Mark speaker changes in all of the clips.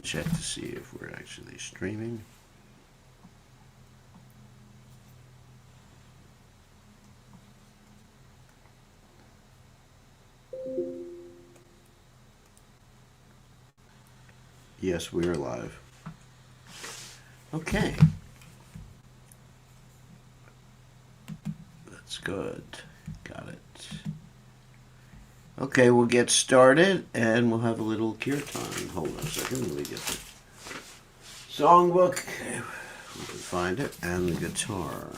Speaker 1: check to see if we're actually streaming. Yes, we're live. Okay. That's good. Got it. Okay, we'll get started and we'll have a little kirtan. Hold on a second. Let me get the songbook. We can find it. And the guitar.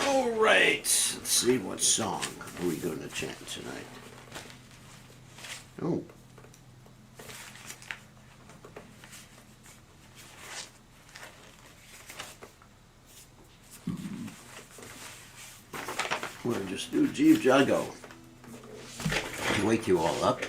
Speaker 1: All right, let's see what song are we going to chant tonight. Oh. We'll just do Jaiva Dharma. Wake you all up.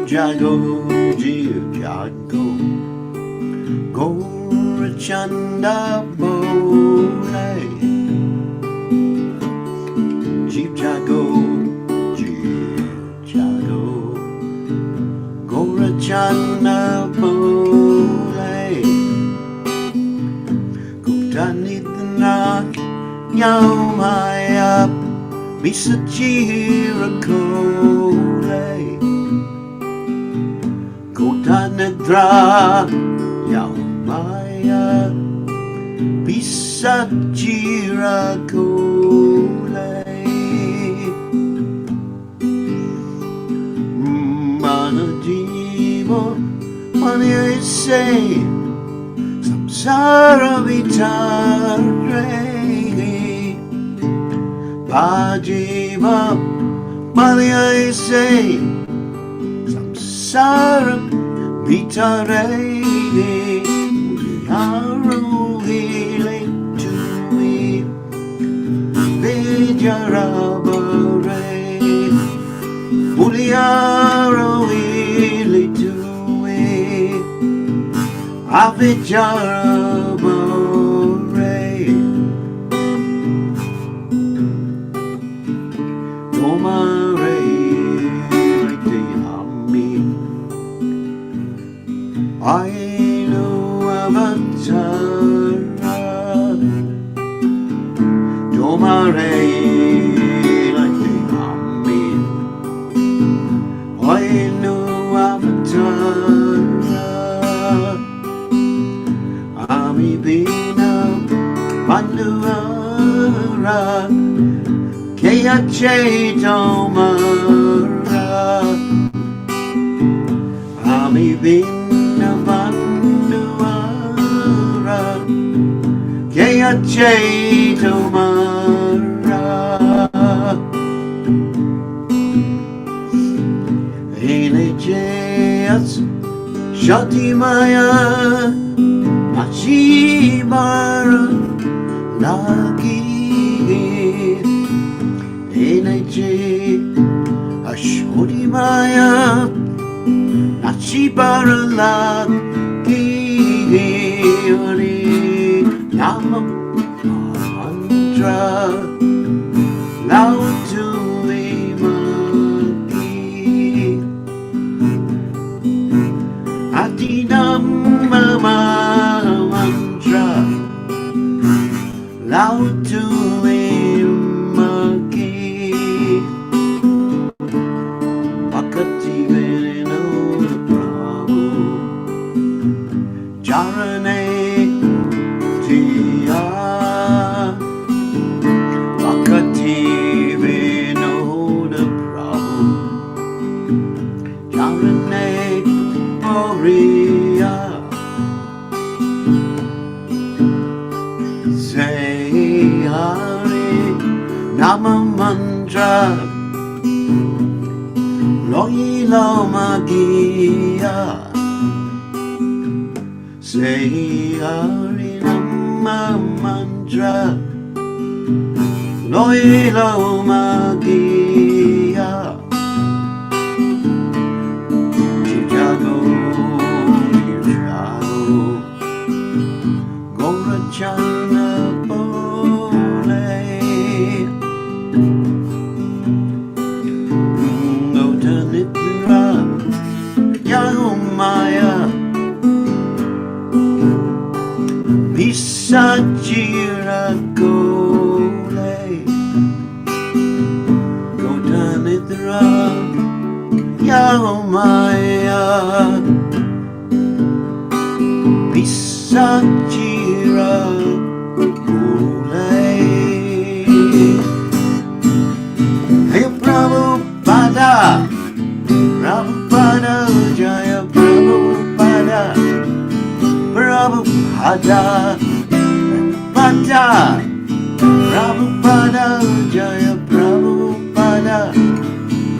Speaker 1: Jaiva Dharma, Gorachanda Bole. Jaiva Dharma, Gorachanda Bole. Kutanitnak Yamaya Misachira Kole. Kotanedra Yaumaya Pisachira Kole. Manajiva Manise Samsara Vitare Pajiva Manise Samsara Vitare Haruhile Tui Vijarabare Uliaruhile Tui Avijarabare Domare Ainu Avatara Domare Lati Amin Ainu Avatara Ami Bina Manduara Keache Domara Ami Bina Vanduara Keache Tomara Elejeas Shatimaya Machibara Lagi Eleje Ashodimaya Nachibara Lagi Nama Mantra Lautu Imaki Adinam Mama Mantra Lautu Imaki Nama mantra Loilo magia Say Hari Nama mantra Loilo magia Chicago, Chicago Gorachana Bole Gotanitra Yahumaya Visachira Gole Gotanitra Yahumaya Visachira Gole Hey Prabhupada Prabhupada Jaya Prabhupada Prabhupada Prabhupada Prabhupada Jaya Prabhupada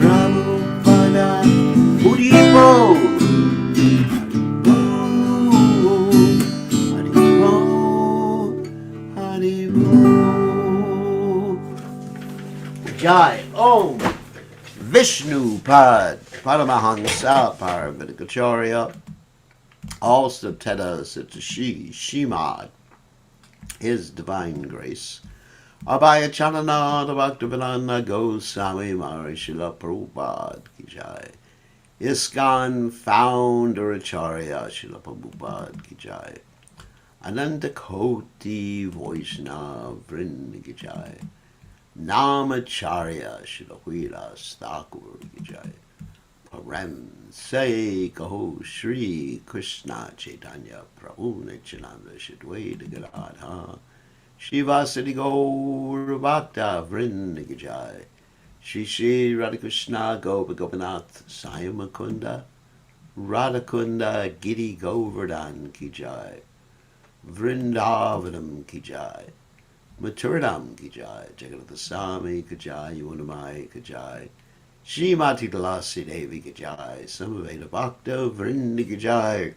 Speaker 1: Prabhupada Haribo Haribo Haribo Jai Om Vishnu Pad Paramahansa Paravatikacharya all Sateta Satashi Shimad His Divine Grace Abhaya Chanana Bhaktivedanta Goswami Mahārishila Prabhupada Ki Jai ISKCON Founder Acharya Srila Prabhupada Ki Jai Ananta Koti Vaishnava Vrinda Ki Jai Namacharya Srila Vilas Thakur Ki Jai Param Say Kaho Shri Krishna Chaitanya Prabhu Nityananda Shadwaita Gadadha Shivasati Gaur Bhakta Vrinda Ki Jai Shri Shri Radhakrishna Gopa Gopinath Saimakunda Radhakunda Giri Govardhan Ki Jai Vrindavanam Ki Jai Maturadam Ki Jai Jagannath Swami Ki Jai Yunamai Ki Jai Shrimati Tulasi Devi Ki Jai Samaveda Bhakta Vrinda Ki Jai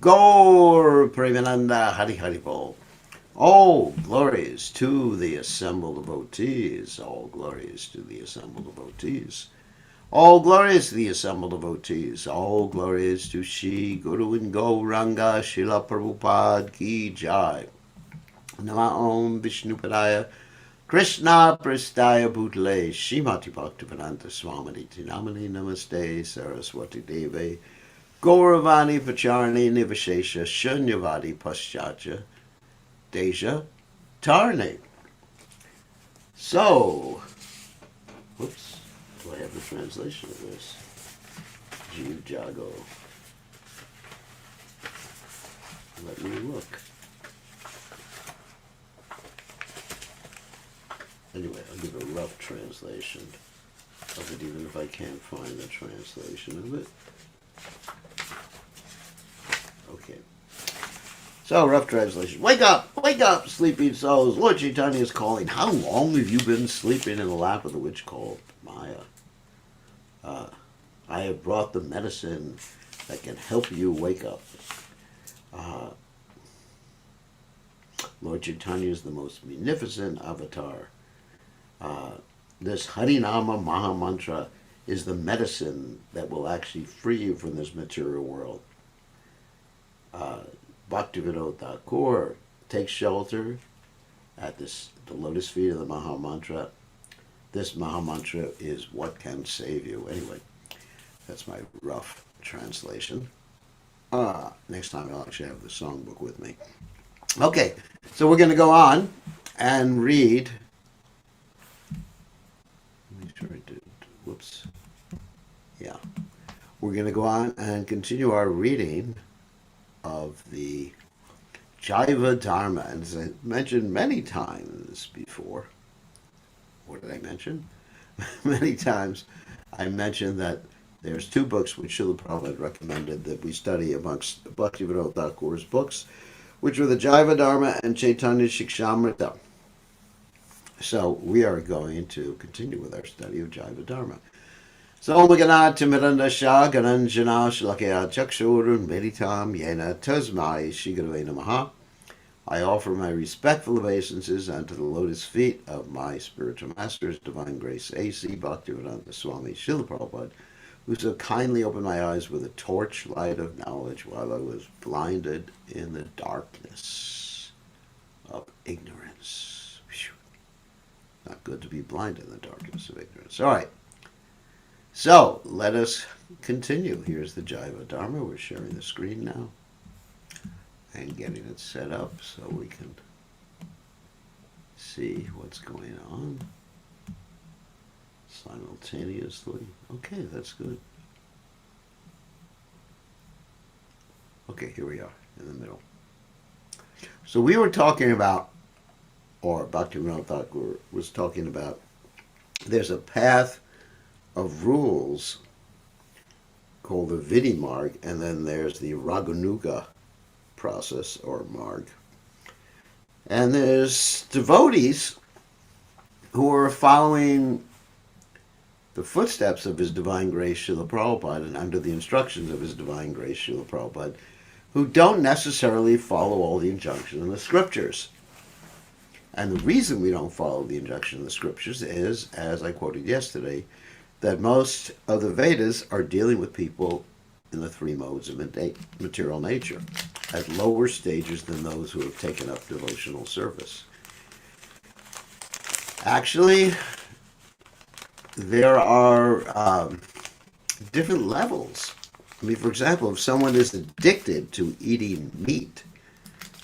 Speaker 1: Gaur Premananda Hari Hari Bol. All glories to the assembled devotees. All glories to the assembled devotees. All glories to the assembled devotees. All glories to Shri Guru and Gauranga Srila Prabhupada Ki Jai. Nama Om Vishnupadaya Krishna Prastaya Bhutale Shrimati Bhaktivedanta Swami Tinamani Namaste Saraswati Deve Gauravani Pacharani Nivashesha Shunyavadi Paschatya Deja Tarne. So, whoops, do I have the translation of this? Jiv Jago. Let me look. Anyway, I'll give a rough translation of it, even if I can't find the translation of it. Okay. So, rough translation. Wake up, sleeping souls. Lord Chaitanya is calling. How long have you been sleeping in the lap of the witch called Maya? I have brought the medicine that can help you wake up. Lord Chaitanya is the most magnificent avatar. This Harinama Maha Mantra is the medicine that will actually free you from this material world. Bhaktivedanta Thakur takes shelter at the lotus feet of the Maha Mantra. This Maha Mantra is what can save you. Anyway, that's my rough translation. Next time I'll actually have the songbook with me. Okay, so we're going to go on and read. Make sure I did. Whoops. Yeah. We're going to go on and continue our reading of the Jaiva Dharma. And as I mentioned many times before, what did I mention? Many times I mentioned that there's two books which Srila Prabhupada recommended that we study amongst Bhaktivedanta Thakur's books, which were the Jaiva Dharma and Chaitanya Shikshamrita. So we are going to continue with our study of Jaiva Dharma. So Omagana Timiranda Shah Gananjana Shlakya Chakshurun Meditam Yena Tasmai Shigarave Namaha. I offer my respectful obeisances unto the lotus feet of my spiritual masters, Divine Grace A.C. Bhaktivedanta Swami Srila Prabhupada, who so kindly opened my eyes with a torchlight of knowledge while I was blinded in the darkness of ignorance. Whew. Not good to be blind in the darkness of ignorance. All right. So let us continue. Here's the Jaiva Dharma. We're sharing the screen now and getting it set up so we can see what's going on simultaneously. Okay, that's good. Okay, here we are in the middle. So we were talking about, or Bhaktivinoda Thakur was talking about, there's a path of rules called the Vidhi Marg, and then there's the Raganuga process or Marg. And there's devotees who are following the footsteps of His Divine Grace Srila Prabhupada and under the instructions of His Divine Grace Srila Prabhupada, who don't necessarily follow all the injunctions in the scriptures. And the reason we don't follow the injunction in the scriptures is, as I quoted yesterday, that most of the Vedas are dealing with people in the three modes of material nature at lower stages than those who have taken up devotional service. Actually, there are different levels. I mean, for example, if someone is addicted to eating meat,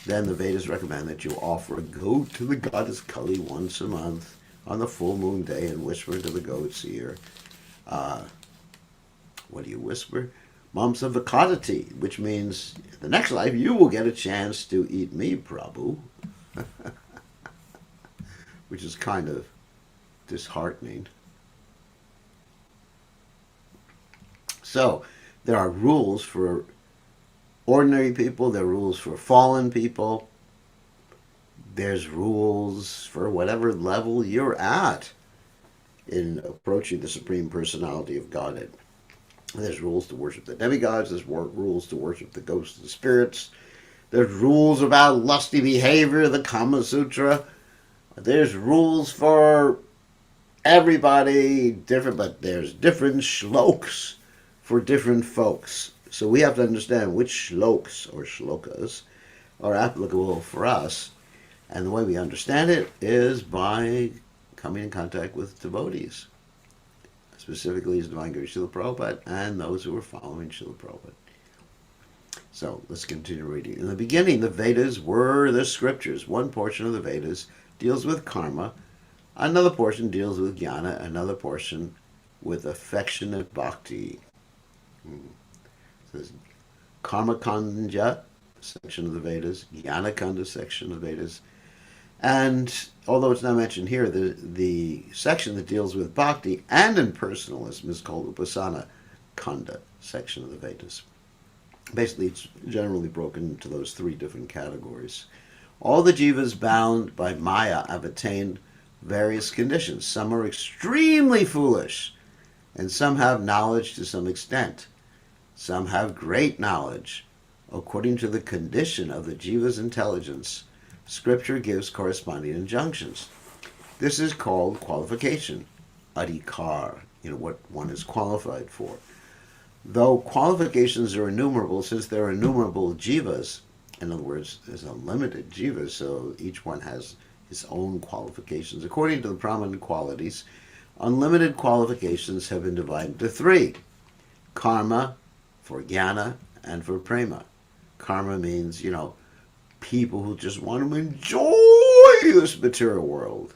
Speaker 1: then the Vedas recommend that you offer a goat to the goddess Kali once a month on the full moon day and whisper to the goat's ear. What do you whisper? Mamsa Vakadati, which means in the next life you will get a chance to eat me, Prabhu. Which is kind of disheartening. So, there are rules for ordinary people, there are rules for fallen people, there's rules for whatever level you're at in approaching the Supreme Personality of Godhead. There's rules to worship the demigods, there's rules to worship the ghosts and spirits, there's rules about lusty behavior, the Kama Sutra, there's rules for everybody, different, but there's different shlokas for different folks. So we have to understand which shlokas or shlokas are applicable for us. And the way we understand it is by coming in contact with devotees, specifically His Divine Grace Srila Prabhupada and those who are following Srila Prabhupada. So let's continue reading. In the beginning, the Vedas were the scriptures. One portion of the Vedas deals with karma, another portion deals with jnana, another portion with affectionate bhakti. There's Karma Kanda section of the Vedas, Jnana Kanda section of the Vedas, and although it's not mentioned here, the section that deals with bhakti and impersonalism is called Upasana Kanda section of the Vedas. Basically, it's generally broken into those three different categories. All the jivas bound by Maya have attained various conditions. Some are extremely foolish, and some have knowledge to some extent. Some have great knowledge. According to the condition of the jiva's intelligence, Scripture gives corresponding injunctions. This is called qualification, adhikar, what one is qualified for. Though qualifications are innumerable, since there are innumerable jivas, in other words, there's unlimited jivas, so each one has his own qualifications. According to the prominent qualities, unlimited qualifications have been divided into three: karma, for jnana, and for prema. Karma means, people who just want to enjoy this material world.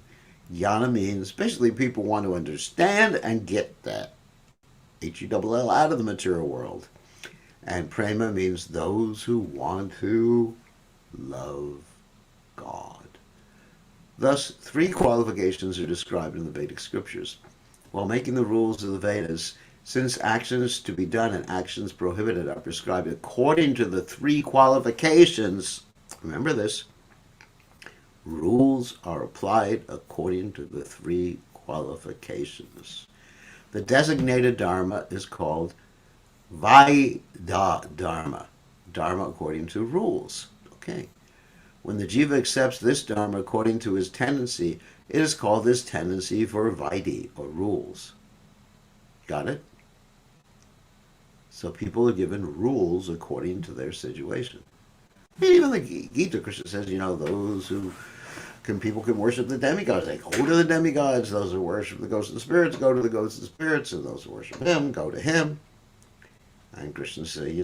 Speaker 1: Jnana means basically people want to understand and get that H-E-double-L out of the material world. And prema means those who want to love God. Thus, three qualifications are described in the Vedic scriptures. While making the rules of the Vedas, since actions to be done and actions prohibited are prescribed according to the three qualifications, remember this, Rules are applied according to the three qualifications. The designated Dharma is called Vaida Dharma, Dharma according to rules. Okay. When the jiva accepts this Dharma according to his tendency, it is called this tendency for Vaidhi, or rules. Got it? So people are given rules according to their situation. Even the Gita, Krishna says, those who people can worship the demigods. They go to the demigods. Those who worship the ghosts and spirits go to the ghosts and spirits, and those who worship him go to him. And Krishna says, he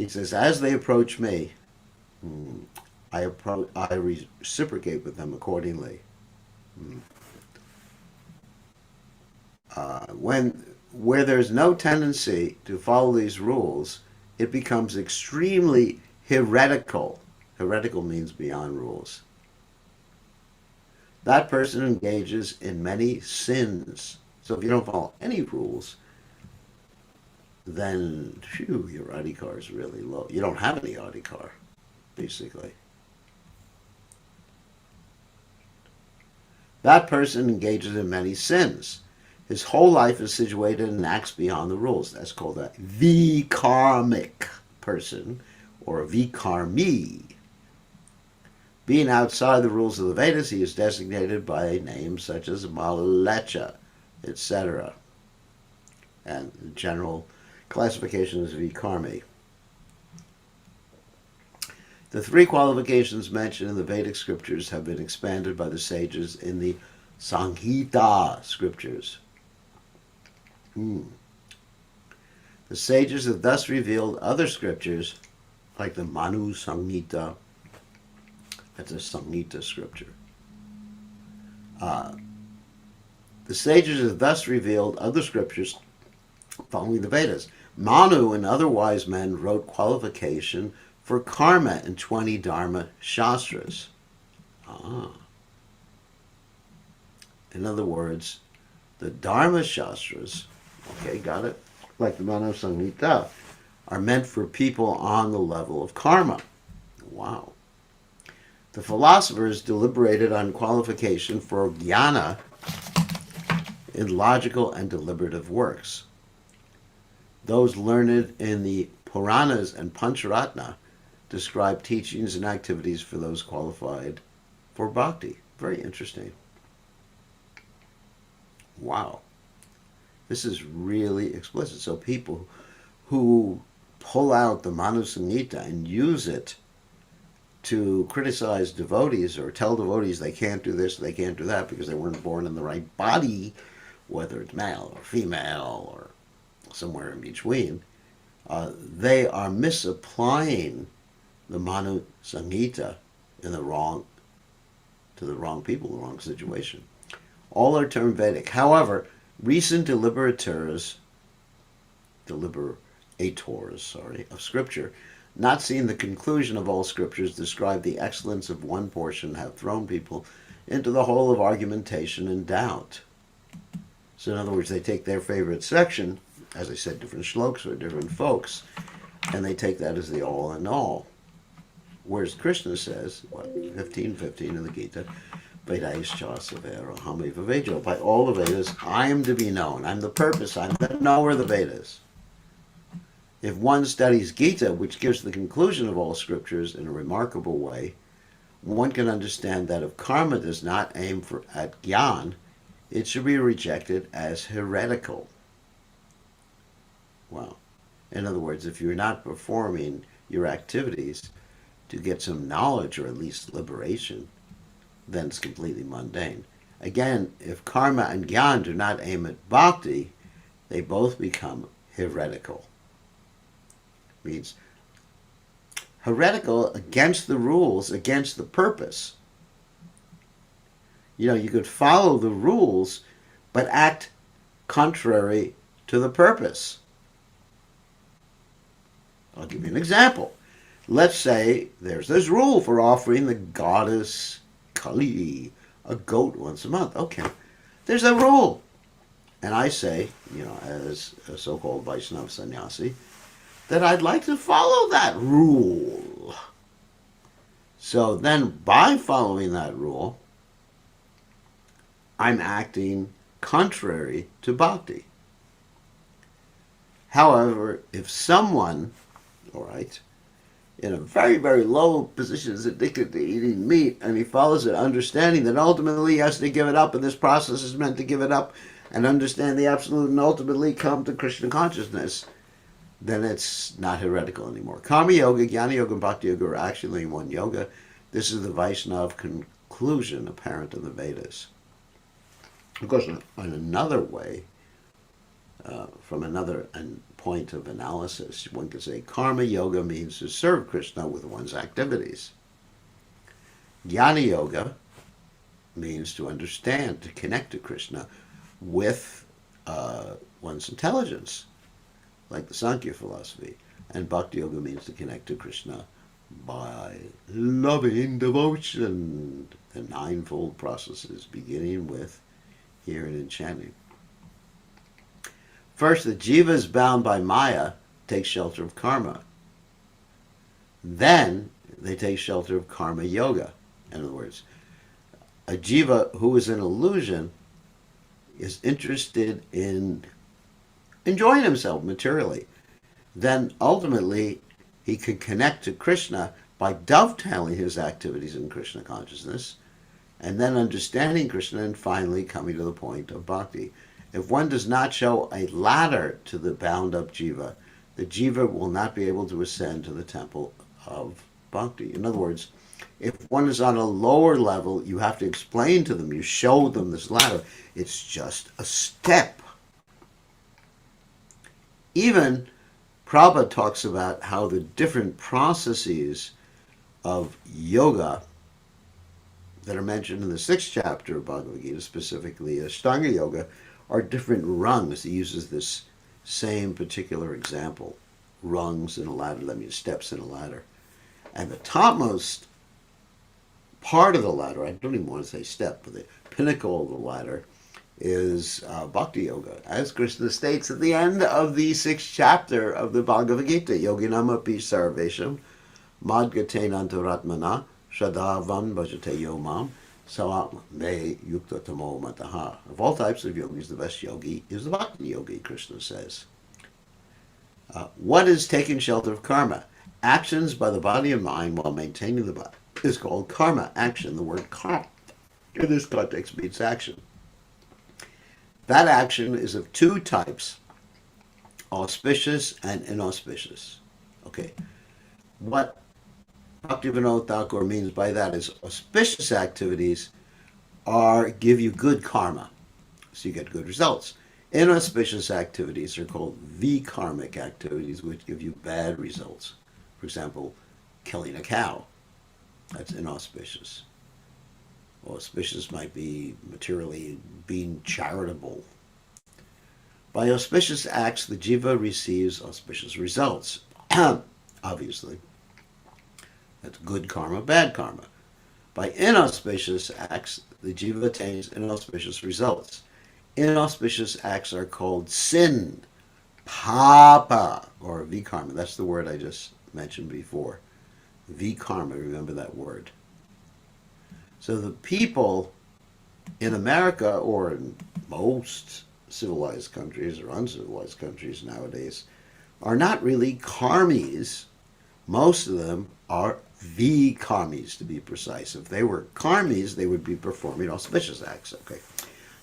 Speaker 1: says, as they approach me, I reciprocate with them accordingly. Where there's no tendency to follow these rules, it becomes extremely heretical. Heretical means beyond rules. That person engages in many sins. So if you don't follow any rules, then your adhikar is really low. You don't have any adhikar, basically. That person engages in many sins. His whole life is situated and acts beyond the rules. That's called a vikarmic person, or a vikarmi. Being outside the rules of the Vedas, he is designated by names such as Malalecha, etc. And the general classification is vikarmi. The three qualifications mentioned in the Vedic scriptures have been expanded by the sages in the Samhita scriptures. The sages have thus revealed other scriptures, like the Manu Samhita. That's a Samhita scripture. The sages have thus revealed other scriptures following the Vedas. Manu and other wise men wrote qualification for karma in 20 Dharma Shastras. In other words, the Dharma Shastras, okay, got it? Like the Manu Samhita, are meant for people on the level of karma. Wow. The philosophers deliberated on qualification for jnana in logical and deliberative works. Those learned in the Puranas and Pancharatna describe teachings and activities for those qualified for bhakti. Very interesting. Wow. This is really explicit. So people who pull out the Manu Samhita and use it to criticize devotees or tell devotees they can't do this, they can't do that because they weren't born in the right body, whether it's male or female or somewhere in between, they are misapplying the Manu Samhita to the wrong people, the wrong situation. All are termed Vedic. However, recent deliberators of Scripture, not seeing the conclusion of all Scriptures describe the excellence of one portion, have thrown people into the hole of argumentation and doubt. So in other words, they take their favorite section, as I said, different shlokas or different folks, and they take that as the all in all. Whereas Krishna says, 15:15 in the Gita, by all the Vedas, I am to be known. I'm the purpose. I'm the knower of the Vedas. If one studies Gita, which gives the conclusion of all scriptures in a remarkable way, one can understand that if karma does not aim at jnana, it should be rejected as heretical. Wow. In other words, if you're not performing your activities to get some knowledge or at least liberation, then it's completely mundane. Again, if karma and jnana do not aim at bhakti, they both become heretical. Means heretical against the rules, against the purpose. You could follow the rules, but act contrary to the purpose. I'll give you an example. Let's say there's this rule for offering the goddess Kali a goat once a month. Okay, there's a rule. And I say, as a so-called Vaishnava sannyasi, that I'd like to follow that rule. So then, by following that rule, I'm acting contrary to bhakti. However, if someone, all right, in a very, very low position is addicted to eating meat, and he follows it, understanding that ultimately he has to give it up, and this process is meant to give it up and understand the absolute and ultimately come to Krishna consciousness, then it's not heretical anymore. Karma yoga, jnana yoga, and bhakti yoga are actually one yoga. This is the Vaishnava conclusion apparent in the Vedas. Of course, in another way, from another point of analysis, one could say karma yoga means to serve Krishna with one's activities. Jnana yoga means to understand, to connect to Krishna with one's intelligence, like the Sankhya philosophy. And bhakti yoga means to connect to Krishna by loving devotion, the ninefold processes, beginning with hearing and chanting. First, the jiva is bound by Maya, takes shelter of karma. Then they take shelter of karma yoga. In other words, a jiva who is an illusion is interested in enjoying himself materially. Then ultimately he can connect to Krishna by dovetailing his activities in Krishna consciousness, and then understanding Krishna, and finally coming to the point of bhakti. If one does not show a ladder to the bound-up jiva, the jiva will not be able to ascend to the temple of bhakti. In other words, if one is on a lower level, you have to explain to them, you show them this ladder. It's just a step. Even Prabhupada talks about how the different processes of yoga that are mentioned in the 6th chapter of Bhagavad Gita, specifically Ashtanga Yoga, are different rungs. He uses this same particular example. Rungs in a ladder, that means steps in a ladder. And the topmost part of the ladder, I don't even want to say step, but the pinnacle of the ladder is Bhakti Yoga. As Krishna states at the end of the 6th chapter of the Bhagavad Gita, Yoginam api sarvesham madgate nantaratmana shadavam bhajate yomam savam me yukta tamo mataha. Of all types of yogis, the best yogi is the Bhakti yogi, Krishna says. What is taking shelter of karma? Actions by the body and mind while maintaining the body is called karma, action. The word karma in this context means action. That action is of two types, auspicious and inauspicious. Okay, what Bhaktivinoda Thakur means by that is auspicious activities give you good karma, so you get good results. Inauspicious activities are called vikarmic activities, which give you bad results. For example, killing a cow, that's inauspicious. Auspicious might be materially being charitable. By auspicious acts, the jiva receives auspicious results. Obviously, that's good karma, bad karma. By inauspicious acts, the jiva attains inauspicious results. Inauspicious acts are called sin, papa, or vikarma. That's the word I just mentioned before. Vikarma, remember that word. So the people in America, or in most civilized countries or uncivilized countries nowadays, are not really karmis. Most of them are vikarmis, to be precise. If they were karmis, they would be performing auspicious acts. Okay,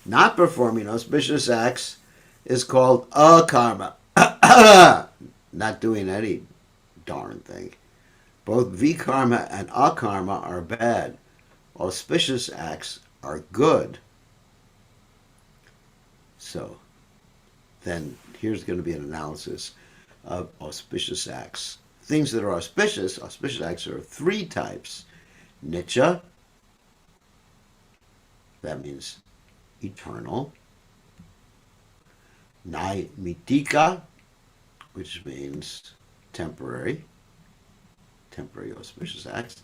Speaker 1: not performing auspicious acts is called akarma, not doing any darn thing. Both vikarma and akarma are bad. Auspicious acts are good. So then here's going to be an analysis of auspicious acts. Things that are auspicious acts are three types. Nitya, that means eternal. Naimitika, which means temporary auspicious acts.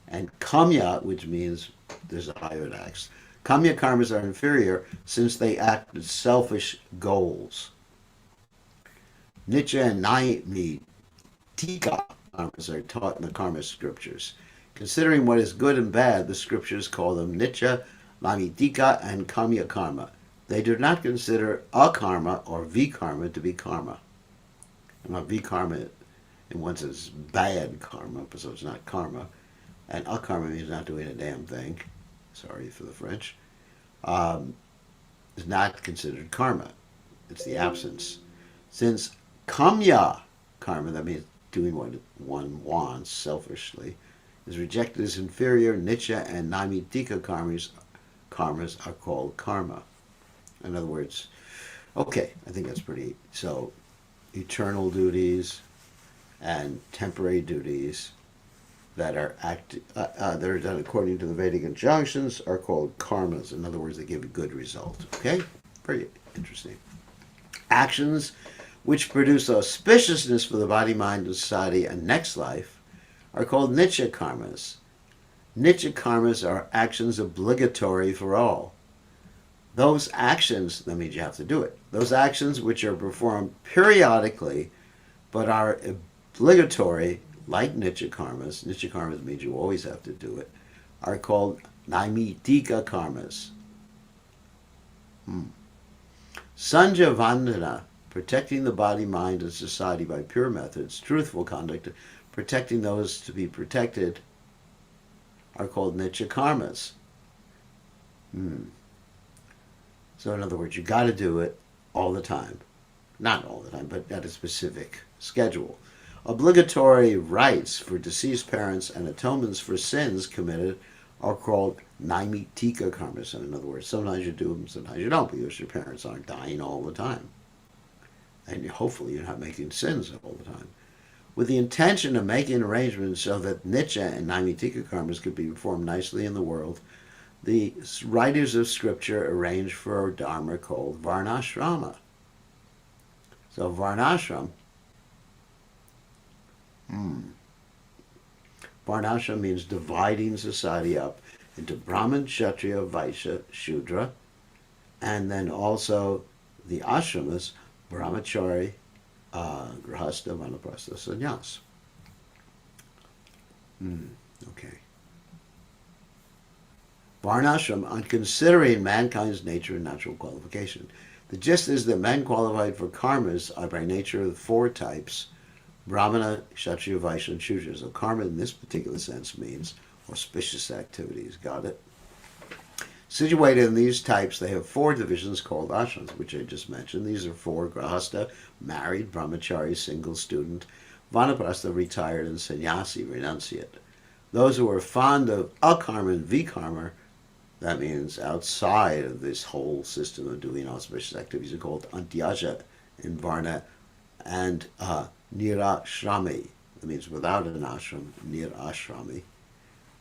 Speaker 1: And kamya, which means desired acts. Kamya karmas are inferior since they act with selfish goals. Nitya and tika karmas are taught in the karma scriptures. Considering what is good and bad, the scriptures call them nitya, namitika, and kamya karma. They do not consider akarma or vikarma to be karma. Now, vikarma in one sense is bad karma, so it's not karma. And akarma means not doing a damn thing. Sorry for the French. Is not considered karma. It's the absence. Since kamya karma, that means doing what one wants selfishly, is rejected as inferior, nitya and namitika karmas are called karma. In other words, okay, I think that's pretty. So, eternal duties and temporary duties that are that are done according to the Vedic injunctions are called karmas. In other words, they give a good result. Okay, very interesting. Actions which produce auspiciousness for the body, mind, and society and next life are called nitya karmas. Nitya karmas are actions obligatory for all. Those actions, that means you have to do it. Those actions which are performed periodically but are obligatory, like nitya karmas means you always have to do it, are called naimitika karmas. Sanja vandana, protecting the body, mind, and society by pure methods, truthful conduct, protecting those to be protected, are called nitya karmas. So in other words, you got to do it all the time. Not all the time, but at a specific schedule. Obligatory rites for deceased parents and atonements for sins committed are called naimitika karmas. So in other words, sometimes you do them, sometimes you don't, because your parents aren't dying all the time. And hopefully you're not making sins all the time. With the intention of making arrangements so that nitya and naimitika karmas could be performed nicely in the world, the writers of scripture arranged for a dharma called varnashrama. So varnashram means dividing society up into Brahman, Kshatriya, Vaishya, Shudra, and then also the ashramas, Brahmachari, Grihastha, Vanaprastha, Sannyas. Okay. Varnashram, on considering mankind's nature and natural qualification. The gist is that men qualified for karmas are by nature of the four types: Brahmana, Kshatriya, Vaishya, and Shudra. So karma in this particular sense means auspicious activities. Got it? Situated in these types, they have four divisions called ashrams, which I just mentioned. These are four: Grihastha, married; Brahmachari, single student; Vanaprastha, retired; and Sannyasi, renunciate. Those who are fond of akarma and vikarma, that means outside of this whole system of doing auspicious activities, are called antyaja in Varna, and nirashrami. That means without an ashram, nirashrami,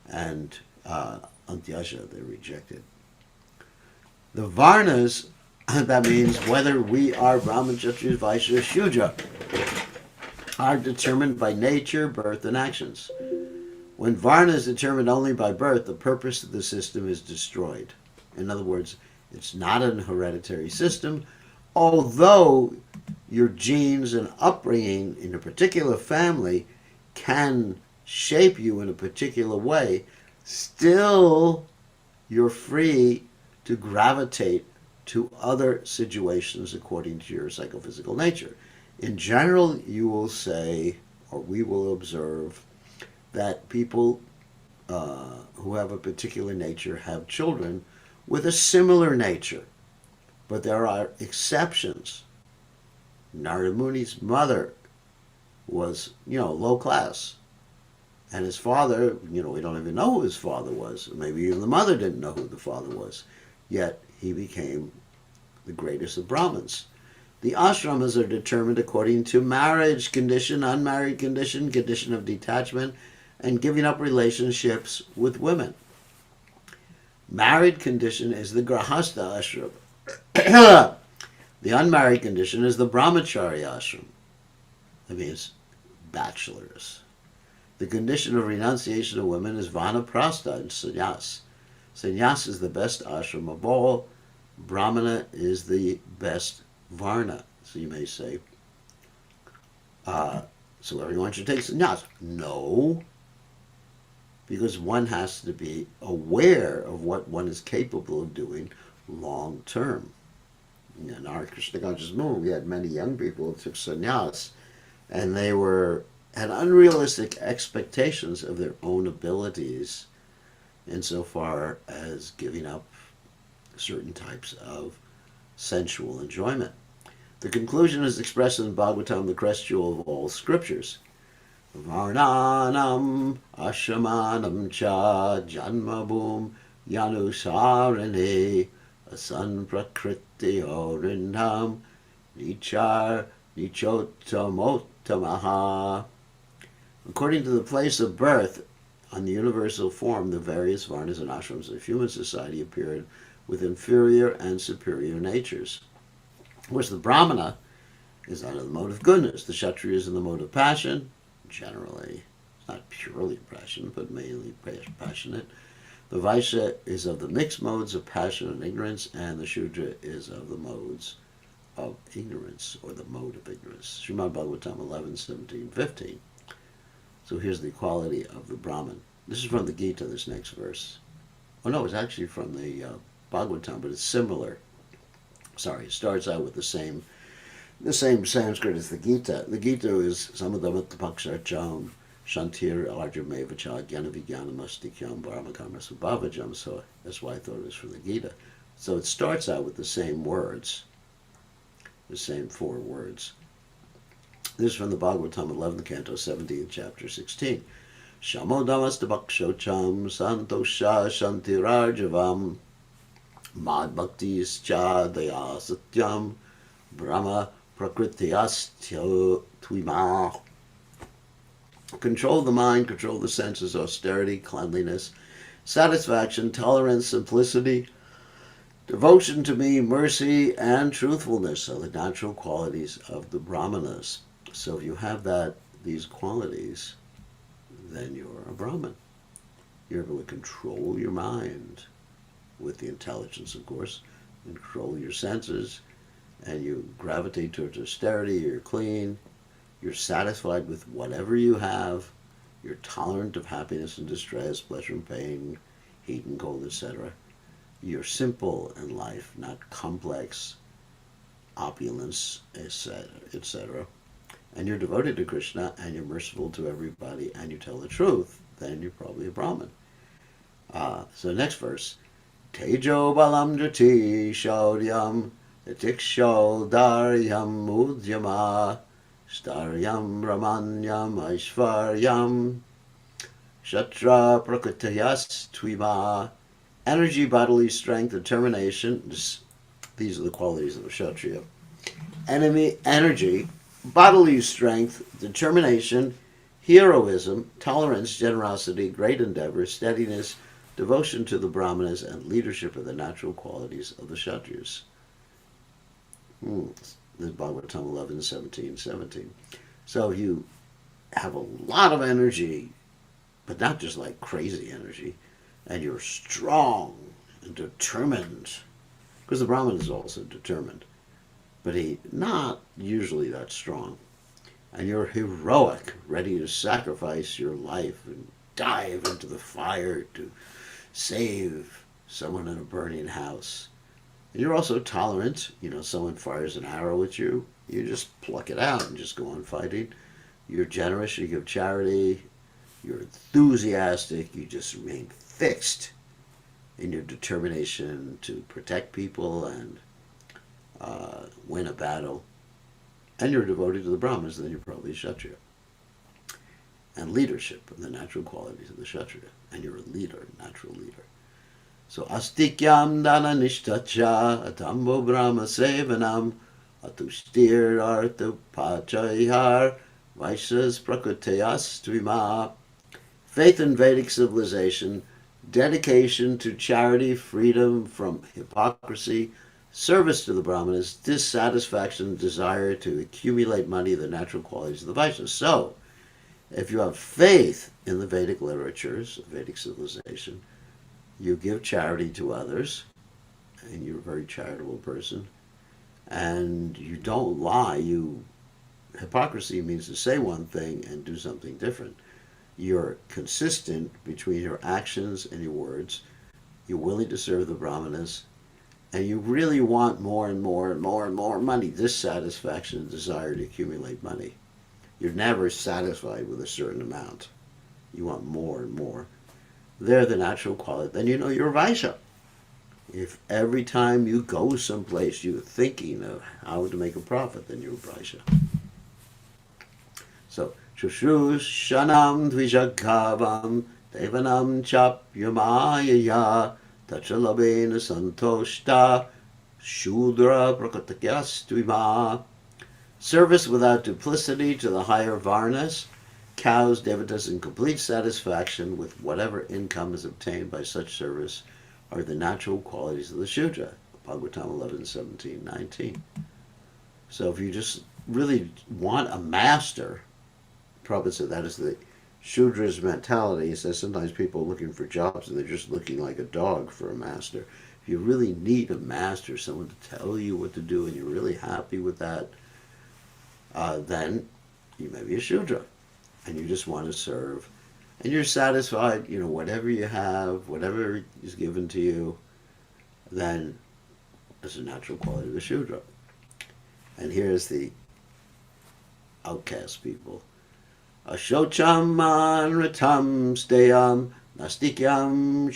Speaker 1: and antyaja, they're rejected. The Varnas, that means whether we are Brahman, Kshatriya, Vaishya, Shudra, are determined by nature, birth, and actions. When Varna is determined only by birth, the purpose of the system is destroyed. In other words, it's not an hereditary system, although your genes and upbringing in a particular family can shape you in a particular way, still you're free to gravitate to other situations according to your psychophysical nature. In general, you will say, or we will observe, that people who have a particular nature have children with a similar nature. But there are exceptions. Narada Muni's mother was, low class. And his father, we don't even know who his father was. Maybe even the mother didn't know who the father was. Yet he became the greatest of Brahmins. The ashramas are determined according to marriage condition, unmarried condition, condition of detachment, and giving up relationships with women. Married condition is the Grihastha ashram. The unmarried condition is the Brahmachari ashram. That means bachelors. The condition of renunciation of women is Vanaprastha and Sannyas. Sannyas is the best ashram of all. Brahmana is the best varna. So you may say, So everyone should take sannyas. No, because one has to be aware of what one is capable of doing long term. In our Krishna conscious movement, we had many young people who took sannyas, and they had unrealistic expectations of their own abilities insofar as giving up certain types of sensual enjoyment. The conclusion is expressed in Bhagavatam, the crest jewel of all scriptures. Varnanam ashamanam cha janmabhum yanusarane asan prakriti orindam nichar nichotamotamaha. According to the place of birth on the universal form, the various varnas and ashrams of human society appeared with inferior and superior natures. Of course, the Brahmana is under the mode of goodness. The Kshatriya is in the mode of passion, generally. It's not purely passion, but mainly passionate. The Vaishya is of the mixed modes of passion and ignorance, and the Shudra is of the modes of ignorance, or the mode of ignorance. Srimad Bhagavatam 11, 17, 15. So here's the quality of the Brahman. This is from the Gita, this next verse. Oh no, it's actually from the Bhagavatam, but it's similar. Sorry, it starts out with the same Sanskrit as the Gita. The Gita is samadamattapakshacham shantir arjamevacha jnanavigyanamustikyam brahmakarma subhavajam. So that's why I thought it was from the Gita. So it starts out with the same words, the same 4 words. This is from the Bhagavatam 11th Canto 17th chapter 16. Shamodamastabakshocham santosha shantirarjavam mad bhaktischa daya satyam brahma prakritiastya tvima. Control the mind, control the senses, austerity, cleanliness, satisfaction, tolerance, simplicity, devotion to me, mercy, and truthfulness are the natural qualities of the Brahmanas. So if you have these qualities, then you're a Brahman. You're able to control your mind with the intelligence, of course, and control your senses, and you gravitate towards austerity, you're clean, you're satisfied with whatever you have, you're tolerant of happiness and distress, pleasure and pain, heat and cold, etc. You're simple in life, not complex, opulence, etc. And you're devoted to Krishna, and you're merciful to everybody, and you tell the truth, then you're probably a Brahmin. So next verse. Tejo balam jati shauryam etiksho daryam udyama staryam ramanyam aishvaryam shatra prakritayas tvima. Energy, bodily strength, determination. These are the qualities of a Kshatriya. Energy, bodily strength, determination, heroism, tolerance, generosity, great endeavor, steadiness, devotion to the Brahmanas, and leadership are the natural qualities of the Kshatriyas. This is Bhagavatam 11, 17, 17. So you have a lot of energy, but not just like crazy energy, and you're strong and determined, because the Brahman is also determined, but he's not usually that strong. And you're heroic, ready to sacrifice your life and dive into the fire to save someone in a burning house. And you're also tolerant. Someone fires an arrow at you, you just pluck it out and just go on fighting. You're generous, you give charity, you're enthusiastic, you just remain fixed in your determination to protect people and win a battle. And you're devoted to the Brahmins, then you're probably a Kshatriya. And leadership are the natural qualities of the Kshatriya. And you're a leader, natural leader. So astikyam dana nishtacha atambo brahma sevanam atustir artha pachayhar vaishas prakrutayas tvima. Faith in Vedic civilization, dedication to charity, freedom from hypocrisy, service to the Brahmanas, dissatisfaction, desire to accumulate money, the natural qualities of the Vaishnavas. So, if you have faith in the Vedic literatures, Vedic civilization, you give charity to others, and you're a very charitable person, and you don't lie, you hypocrisy means to say one thing and do something different. You're consistent between your actions and your words. You're willing to serve the brahmanas, and you really want more and more and more and more money. Dissatisfaction and desire to accumulate money. You're never satisfied with a certain amount. You want more and more. They're the natural quality. Then you know you're a Vaishya. If every time you go someplace you're thinking of how to make a profit, then you're a Vaishya. So, Shushushanam Dvijagavam Devanam Chapyamayaya Tachalabena Santoshta Shudra Prakatakyastvima. Service without duplicity to the higher varnas, cows devatas in complete satisfaction with whatever income is obtained by such service are the natural qualities of the Shudra. Bhagavatam 11, 17, 19. So if you just really want a master, Prabhupada said that is the Shudra's mentality. He says sometimes people are looking for jobs and they're just looking like a dog for a master. If you really need a master, someone to tell you what to do, and you're really happy with that, then you may be a Shudra. And you just want to serve. And you're satisfied, whatever you have, whatever is given to you, then that's a natural quality of a Shudra. And here's the outcast people. Ashocham anratam steyam nastikyam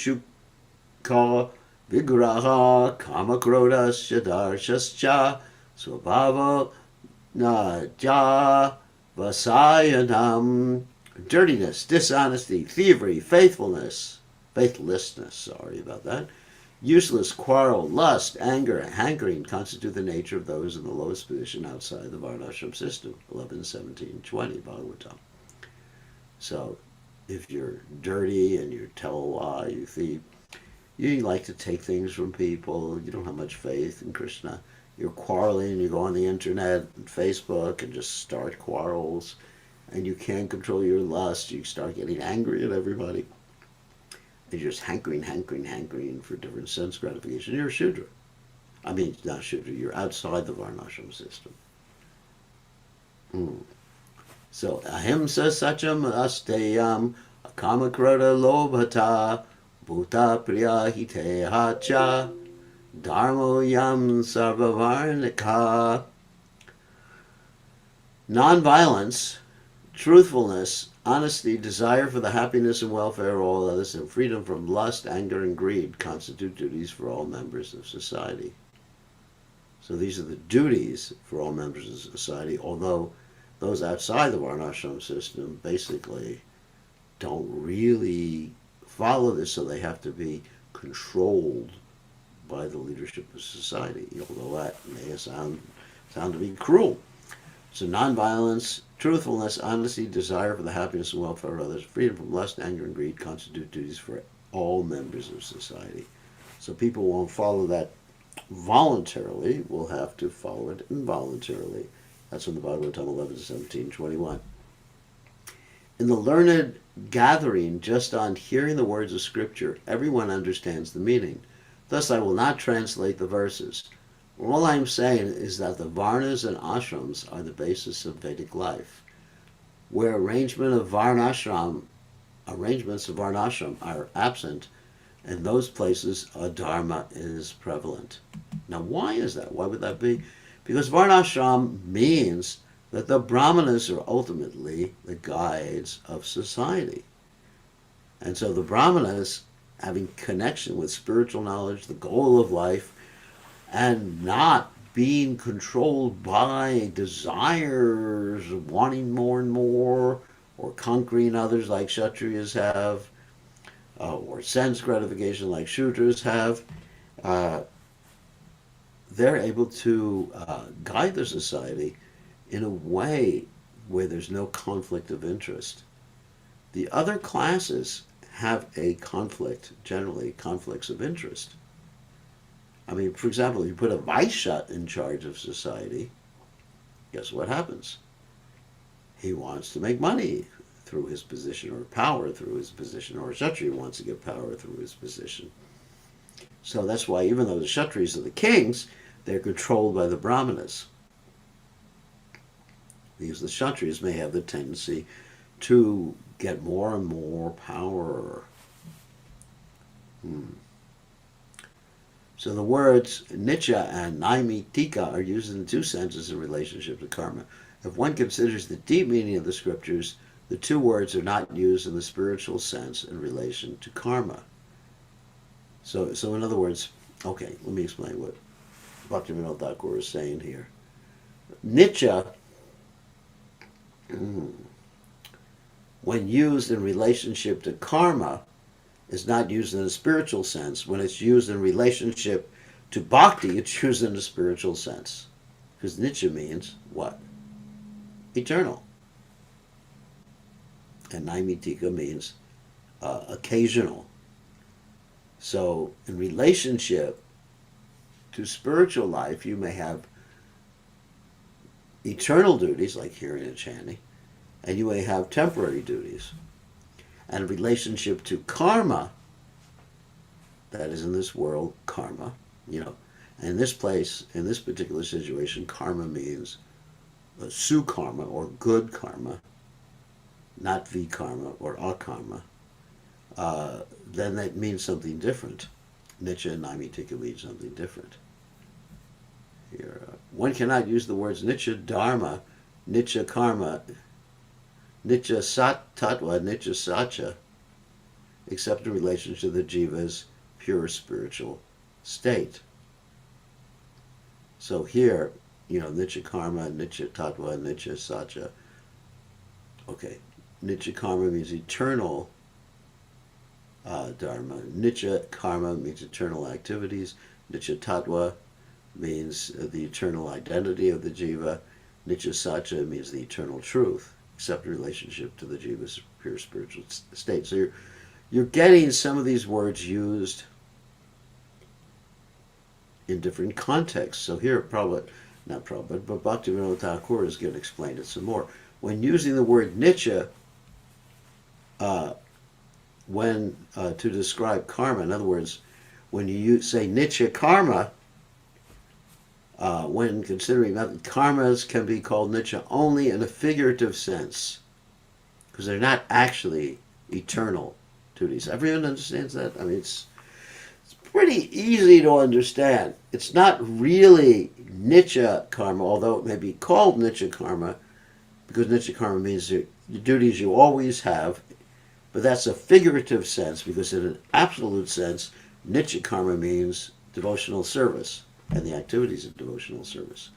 Speaker 1: shukha vigraha kamakroda shadarshascha swabhava naja vasayanam. Dirtiness, dishonesty, thievery, faithlessness, sorry about that, useless quarrel, lust, anger, hankering constitute the nature of those in the lowest position outside the Varnashram system. 11, 17, 20, Bhagavatam. So, if you're dirty and you tell a lie, you thief, you like to take things from people, you don't have much faith in Krishna, you're quarreling, you go on the internet and Facebook and just start quarrels, and you can't control your lust, you start getting angry at everybody. You're just hankering for different sense gratification. You're a Shudra. I mean, not Shudra, you're outside the Varnashram system. So, ahimsa sacham asteyam akamakroda lobhata bhuta priya hitehacha dharmo yam sarvavarnika. Non-violence, truthfulness, honesty, desire for the happiness and welfare of all others, and freedom from lust, anger, and greed constitute duties for all members of society. So these are the duties for all members of society, although those outside the Varnashram system basically don't really follow this, so they have to be controlled by the leadership of society, although that may sound to be cruel. So nonviolence, truthfulness, honesty, desire for the happiness and welfare of others, freedom from lust, anger, and greed constitute duties for all members of society. So people won't follow that voluntarily, will have to follow it involuntarily. That's from the Bhagavatam 11, 17, 21. In the learned gathering, just on hearing the words of Scripture, everyone understands the meaning. Thus I will not translate the verses. All I'm saying is that the varnas and ashrams are the basis of Vedic life. Where arrangements of varnashram are absent, in those places adharma is prevalent. Now why is that? Why would that be? Because varnashram means that the brahmanas are ultimately the guides of society. And so the brahmanas, having connection with spiritual knowledge, the goal of life, and not being controlled by desires of wanting more and more, or conquering others like Kshatriyas have, or sense gratification like Shudras have, they're able to guide the society in a way where there's no conflict of interest. The other classes have a conflict, generally conflicts of interest. I mean, for example, you put a Vaishya in charge of society, guess what happens? He wants to make money through his position, or power through his position, or a Kshatriya wants to get power through his position. So that's why even though the Kshatriyas are the kings, they're controlled by the Brahmanas. because the Kshatriyas may have the tendency to get more and more power. So the words nitya and naimitika are used in two senses in relationship to karma. If one considers the deep meaning of the scriptures, the two words are not used in the spiritual sense in relation to karma. So in other words, okay, let me explain what Bhaktivinoda Thakur is saying here. Nitya, when used in relationship to karma, is not used in a spiritual sense. When it's used in relationship to bhakti, it's used in a spiritual sense. Because nitya means what? Eternal. And naimitika means occasional. So in relationship to spiritual life, you may have eternal duties like hearing and chanting, and you may have temporary duties. And in relationship to karma, that is in this world, karma, and in this place, in this particular situation, karma means su-karma or good karma, not vikarma or akarma. Then that means something different. Nitya and naimitika means something different. Here, one cannot use the words nitya dharma, nitya karma, nitya sat tattva, nitya satcha, except in relation to the jiva's pure spiritual state. So here, nitya karma, nitya tattva, nitya satcha. Okay, nitya karma means eternal dharma. Nitya karma means eternal activities. Nitya tattva means the eternal identity of the jiva. Nitya satcha means the eternal truth, except in relationship to the jiva's pure spiritual state. So you're getting some of these words used in different contexts. So here, not Prabhupada, but Bhaktivinoda Thakur is going to explain it some more. When using the word nitya, to describe karma, in other words, when you say nitya karma, when considering that karmas can be called nitya only in a figurative sense, because they're not actually eternal duties. Everyone understands that? I mean, it's pretty easy to understand. It's not really nitya karma, although it may be called nitya karma, because nitya karma means the duties you always have, but that's a figurative sense, because in an absolute sense, nitya karma means devotional service and the activities of devotional service.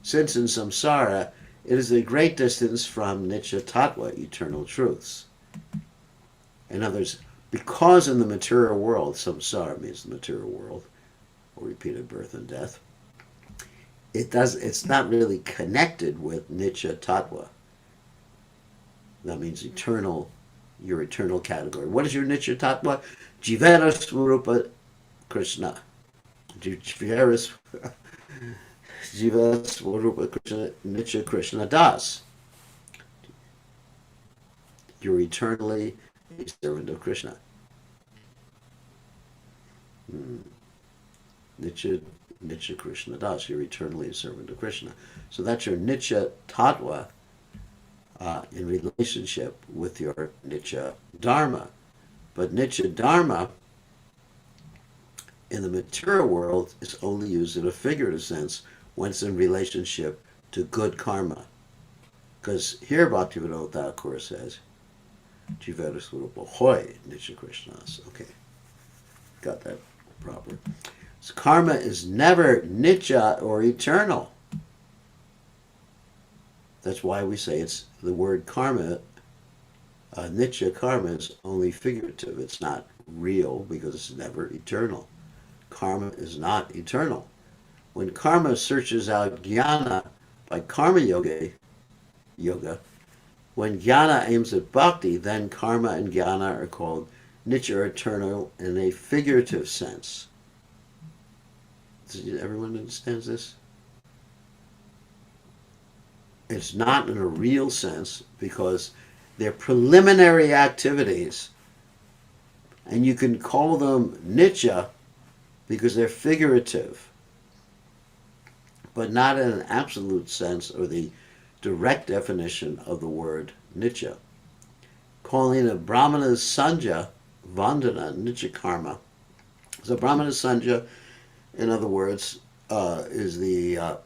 Speaker 1: Since in samsara, it is a great distance from nitya tattva, eternal truths. In other words, because in the material world, samsara means the material world, or repeated birth and death, it's not really connected with nitya tattva. That means eternal, your eternal category. What is your nitya tattva? Jivera Swarupa Krishna. Jivera Swarupa Krishna, nitya Krishna Das. You're eternally a servant of Krishna. Nitya Krishna Das. You're eternally a servant of Krishna. So that's your nitya tattva in relationship with your nitya dharma. But nitya dharma in the material world is only used in a figurative sense when it's in relationship to good karma. Because here Bhaktivinoda Thakur says, Jivera Swarupa Hoy Nitya Krishnas. Okay, got that proper. So karma is never nitya or eternal. That's why we say it's the word karma, nitya karma is only figurative. It's not real because it's never eternal. Karma is not eternal. When karma searches out jnana by karma yoga, when jnana aims at bhakti, then karma and jnana are called nitya or eternal in a figurative sense. Everyone understands this? It's not in a real sense because they're preliminary activities, and you can call them nitya because they're figurative, but not in an absolute sense or the direct definition of the word Nitya. Calling a Brahmana's Sanja Vandana Nitya Karma. So Brahmana's Sanja, in other words, is the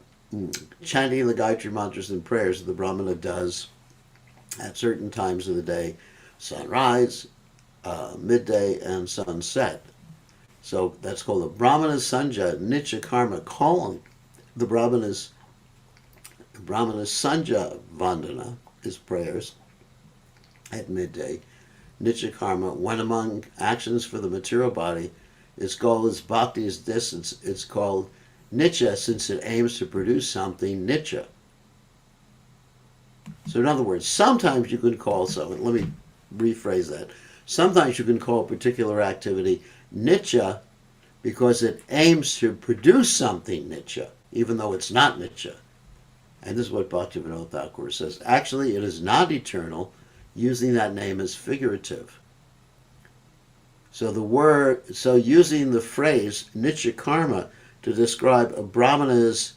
Speaker 1: chanting the Gayatri mantras and prayers that the Brahmana does at certain times of the day, sunrise, midday, and sunset. So that's called the Brahmana's Sanja Nitya Karma, calling the Brahmana's Sanja Vandana, his prayers, at midday. Nitya Karma, when among actions for the material body, its goal is bhakti, is distance. It's called Nitya since it aims to produce something Nitya. So in other words, sometimes you can call something, let me rephrase that. Sometimes you can call a particular activity Nitya because it aims to produce something Nitya, even though it's not Nitya. And this is what Bhaktivinoda Thakur says. Actually, it is not eternal. Using that name is figurative. So using the phrase Nitya Karma to describe a Brahmana's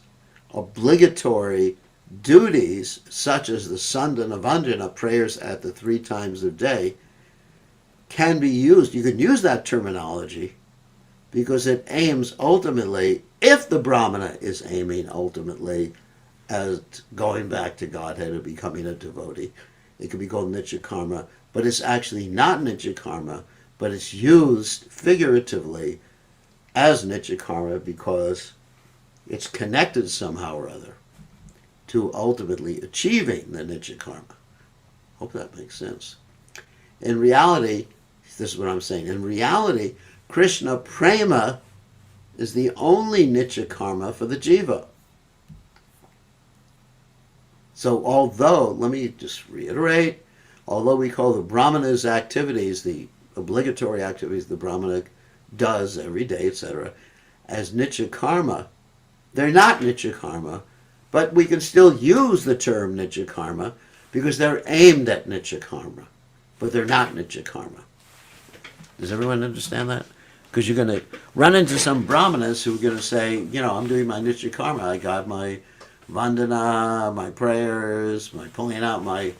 Speaker 1: obligatory duties, such as the Sandhana Vandana, prayers at the 3 times a day, can be used. You can use that terminology because it aims ultimately, if the Brahmana is aiming ultimately at going back to Godhead and becoming a devotee, it can be called Nitya Karma, but it's actually not Nitya Karma, but it's used figuratively as Nitya Karma because it's connected somehow or other to ultimately achieving the Nitya Karma. Hope that makes sense. In reality, this is what I'm saying, in reality, Krishna Prema is the only Nitya Karma for the Jiva. So although, let me just reiterate, although we call the Brahmana's activities, the obligatory activities the Brahmana does every day, etc., as Nitya Karma, they're not Nitya Karma, but we can still use the term Nitya Karma because they're aimed at Nitya Karma, but they're not Nitya Karma. Does everyone understand that? Because you're going to run into some Brahmanas who are going to say, I'm doing my Nitya Karma. I got my Vandana, my prayers, my pulling out my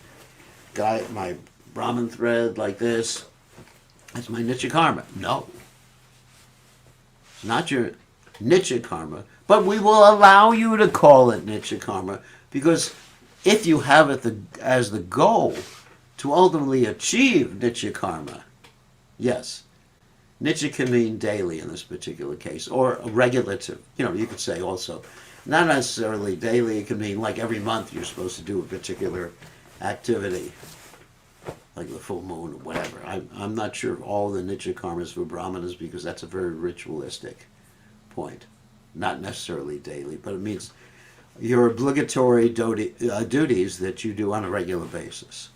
Speaker 1: Brahman thread like this. That's my Nitya Karma. No. It's not your Nitya Karma, but we will allow you to call it Nitya Karma because if you have it as the goal to ultimately achieve Nitya Karma, yes, Nitya can mean daily in this particular case, or regulative. You could say also, not necessarily daily, it can mean like every month you're supposed to do a particular activity, like the full moon or whatever. I'm not sure of all the Nitya Karmas for Brahmanas because that's a very ritualistic point. Not necessarily daily, but it means your obligatory duties that you do on a regular basis.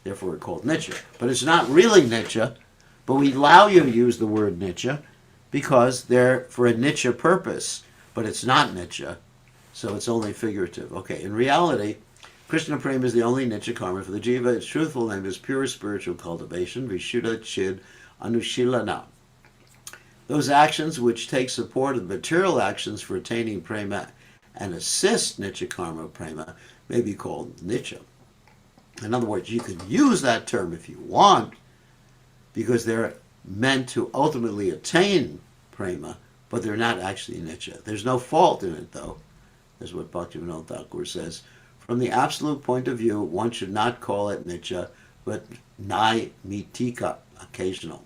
Speaker 1: Therefore, we're called Nitya. But it's not really Nitya, but we allow you to use the word Nitya because they're for a Nitya purpose, but it's not Nitya, so it's only figurative. Okay, in reality, Krishna Prema is the only Nitya Karma for the Jiva. Its truthful name is pure spiritual cultivation, Vishuddha Chid Anushilana. Those actions which take support of material actions for attaining Prema and assist Nitya Karma Prema may be called Nitya. In other words, you can use that term if you want, because they're meant to ultimately attain Prema, but they're not actually Nitya. There's no fault in it, though. That's what Bhaktivinoda Thakur says. From the absolute point of view, one should not call it Nitya, but Naimitika, occasional.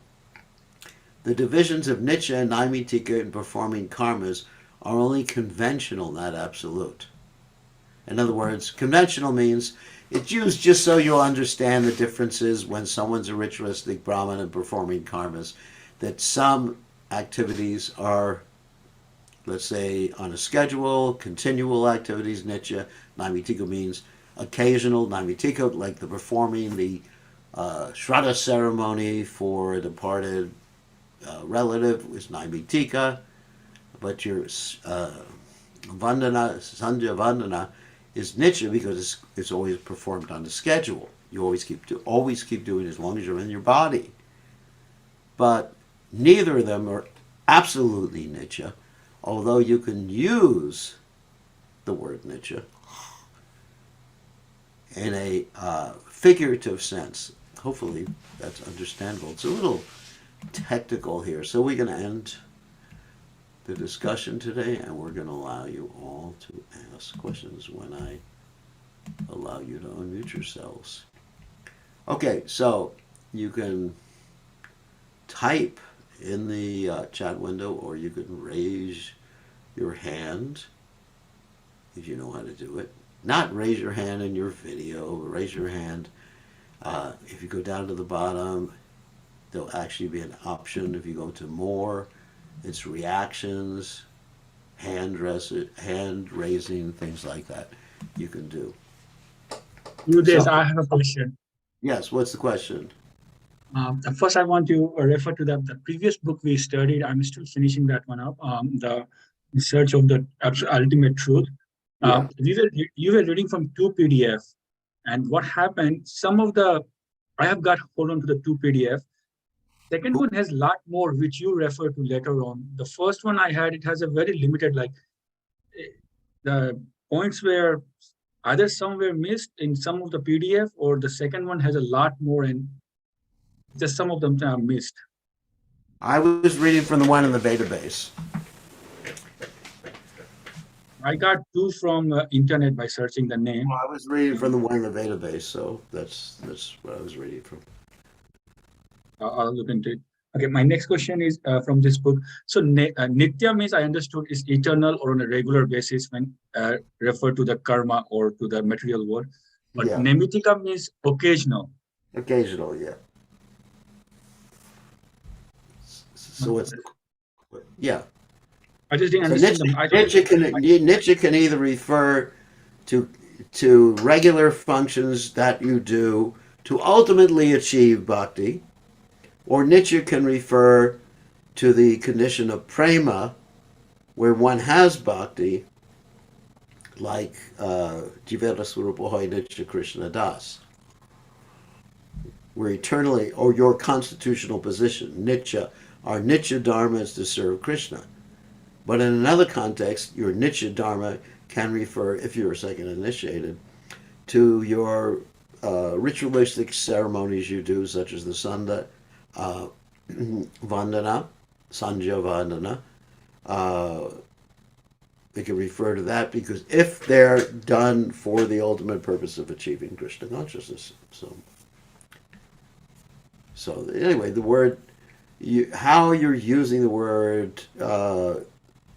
Speaker 1: The divisions of Nitya and Naimitika in performing karmas are only conventional, not absolute. In other words, conventional means it's used just so you'll understand the differences when someone's a ritualistic Brahmin and performing karmas, that some activities are, let's say, on a schedule, continual activities, Nitya. Naimitika means occasional. Naimitika, like the performing the Shraddha ceremony for a departed relative, is Naimitika. But your Vandana, Sandhya Vandana, is Nitya because it's always performed on the schedule. You always keep doing it as long as you're in your body. But neither of them are absolutely Nitya, although you can use the word Nitya in a figurative sense. Hopefully that's understandable. It's a little technical here, so we're going to end the discussion today, and we're going to allow you all to ask questions when I allow you to unmute yourselves. Okay, so you can type in the chat window, or you can raise your hand if you know how to do it. Not raise your hand in your video, but raise your hand. If you go down to the bottom, there'll actually be an option. If you go to more, it's reactions, hand raising, things like that you can do.
Speaker 2: Udesh, I have a question.
Speaker 1: Yes, what's the question?
Speaker 2: First, I want to refer to the previous book we studied. I'm still finishing that one up. The In Search of the Ultimate Truth.
Speaker 1: Yeah.
Speaker 2: You were reading from two PDF, and what happened? I have got hold on to the two PDF. Second one has a lot more, which you refer to later on. The first one I had, it has a very limited, like the points were either some were missed in some of the PDF, or the second one has a lot more and just some of them are missed.
Speaker 1: I was reading from the one in the database.
Speaker 2: I got two from internet by searching the name.
Speaker 1: Well, I was reading from the one in the database, so that's what I was reading from.
Speaker 2: I'll look into it. Okay, my next question is from this book. So Nitya means, I understood, is eternal or on a regular basis when referred to the karma or to the material world. But
Speaker 1: Yeah.
Speaker 2: Nemitika means occasional.
Speaker 1: Occasional, yeah. So it's yeah.
Speaker 2: I just didn't
Speaker 1: So
Speaker 2: understand
Speaker 1: Nietzsche can either refer to regular functions that you do to ultimately achieve bhakti, or Nietzsche can refer to the condition of prema, where one has bhakti, like Jivera Swarupohoy Nietzsche Krishna Das, where eternally, or your constitutional position, Nietzsche, our Nietzsche Dharma is to serve Krishna. But in another context, your Nietzsche Dharma can refer, if you're a second initiated, to your ritualistic ceremonies you do, such as the Sandha Vandana, Sandhya Vandana. They can refer to that because if they're done for the ultimate purpose of achieving Krishna consciousness. So anyway, the word, how you're using the word,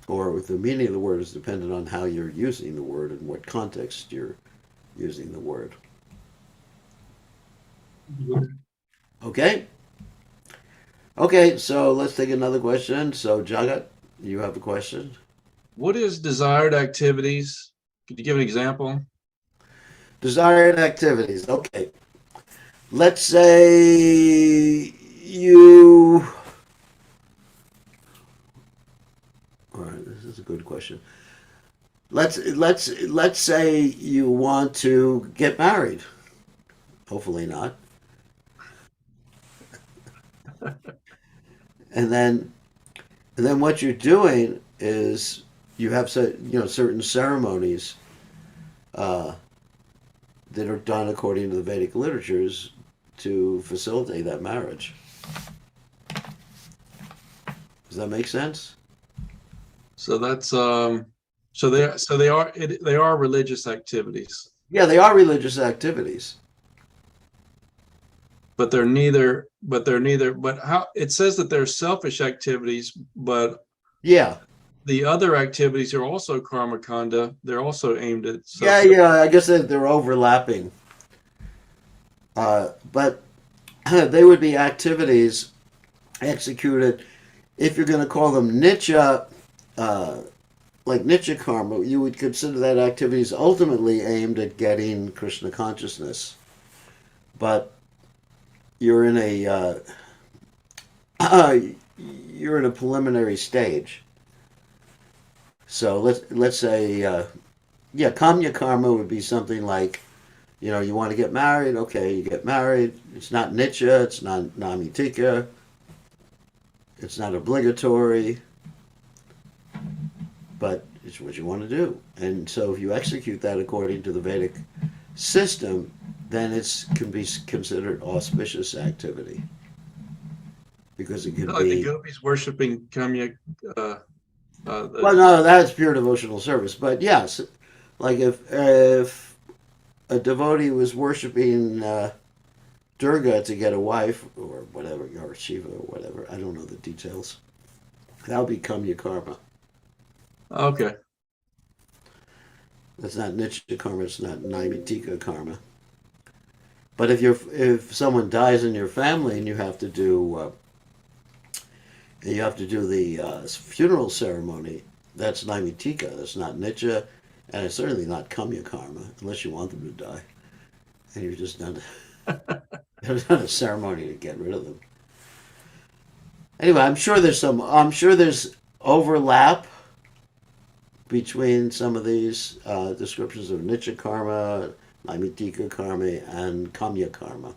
Speaker 1: or the meaning of the word is dependent on how you're using the word and what context you're using the word. Okay? Okay, so let's take another question. So Jagat, you have a question?
Speaker 3: What is desired activities? Could you give an example?
Speaker 1: Desired activities. Okay. Let's say you... All right, this is a good question. Let's say you want to get married. Hopefully not. And then what you're doing is you have certain ceremonies that are done according to the Vedic literatures to facilitate that marriage. Does that make sense?
Speaker 3: So that's they are religious activities.
Speaker 1: Yeah, they are religious activities.
Speaker 3: But they're neither. But how it says that they're selfish activities, but
Speaker 1: yeah,
Speaker 3: the other activities are also karma kanda. They're also aimed at.
Speaker 1: Yeah. I guess they're overlapping. But they would be activities executed. If you're going to call them nitya, like nitya karma, you would consider that activities ultimately aimed at getting Krishna consciousness. But you're in a preliminary stage. So let's say kamya karma would be something like, you want to get married. Okay, you get married. It's not nitya. It's not namitika. It's not obligatory. But it's what you want to do. And so if you execute that according to the Vedic system, then it can be considered auspicious activity because it could
Speaker 3: Like the
Speaker 1: be.
Speaker 3: gopis worshiping Kamya, uh,
Speaker 1: Well, no, that's pure devotional service. But yes, like if a devotee was worshiping Durga to get a wife or whatever, or Shiva or whatever, I don't know the details. That'll become your karma.
Speaker 3: okay.
Speaker 1: That's not Nitya karma. It's not Naimitika karma. But if someone dies in your family and you have to do the funeral ceremony, that's Naimitika. That's not Nitya, and it's certainly not Kamya karma unless you want them to die, and you've just you've done a ceremony to get rid of them. Anyway, I'm sure there's overlap between some of these descriptions of Nitya karma, Naimitika karma, and Kamya karma.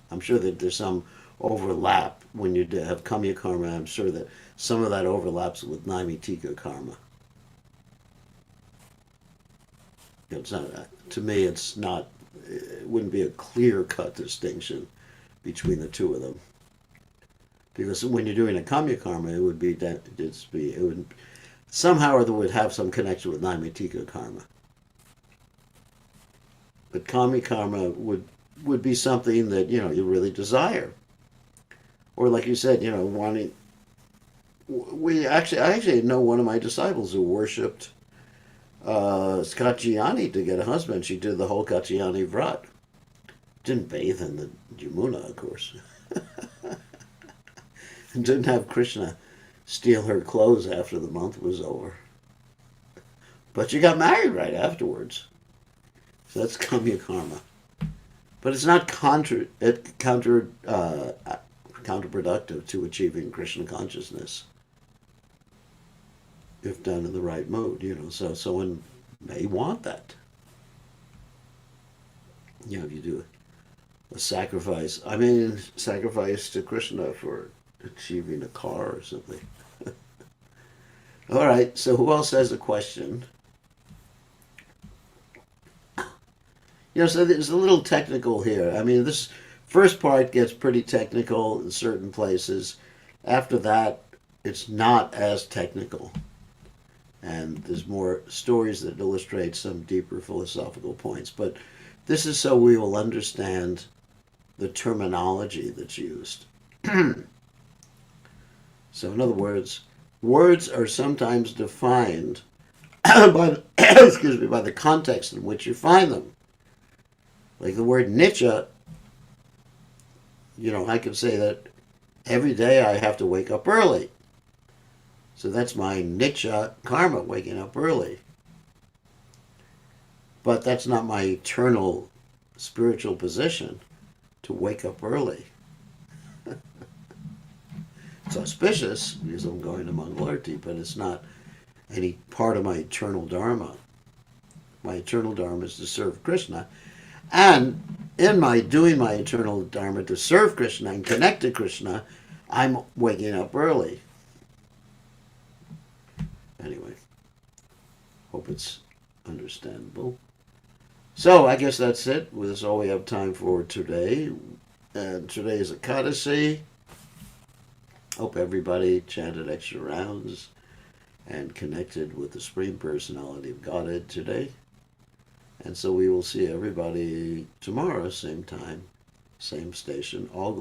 Speaker 1: I'm sure that there's some overlap when you have Kamya karma. I'm sure that some of that overlaps with Naimitika karma. It's not, to me, it's not. It wouldn't be a clear-cut distinction between the two of them, because when you're doing a Kamya karma, it would be that it would somehow or other would have some connection with Naimitika karma. But Kamya karma would be something that you really desire, or like you said, wanting. I actually know one of my disciples who worshipped Katyayani to get a husband. She did the whole Katyayani vrat. Didn't bathe in the Yamuna, of course. And didn't have Krishna steal her clothes after the month was over. But she got married right afterwards. So that's Kamya karma. But it's not counterproductive to achieving Krishna consciousness if done in the right mode. So someone may want that. If you do a sacrifice, sacrifice to Krishna for achieving a car or something. All right, so who else has a question? So there's a little technical here. This first part gets pretty technical in certain places. After that, it's not as technical. And there's more stories that illustrate some deeper philosophical points. But this is so we will understand the terminology that's used. So in other words are sometimes defined by by the context in which you find them. Like the word nitya, I could say that every day I have to wake up early. So that's my nitya karma, waking up early. But that's not my eternal spiritual position to wake up early. It's auspicious because I'm going to Mangalarti, but it's not any part of my eternal dharma. My eternal dharma is to serve Krishna. And in my doing my eternal dharma to serve Krishna and connect to Krishna, I'm waking up early. Anyway, hope it's understandable. So I guess that's it. That's all we have time for today. And today is Ekadasi. Hope everybody chanted extra rounds and connected with the Supreme Personality of Godhead today. And so we will see everybody tomorrow, same time, same station. All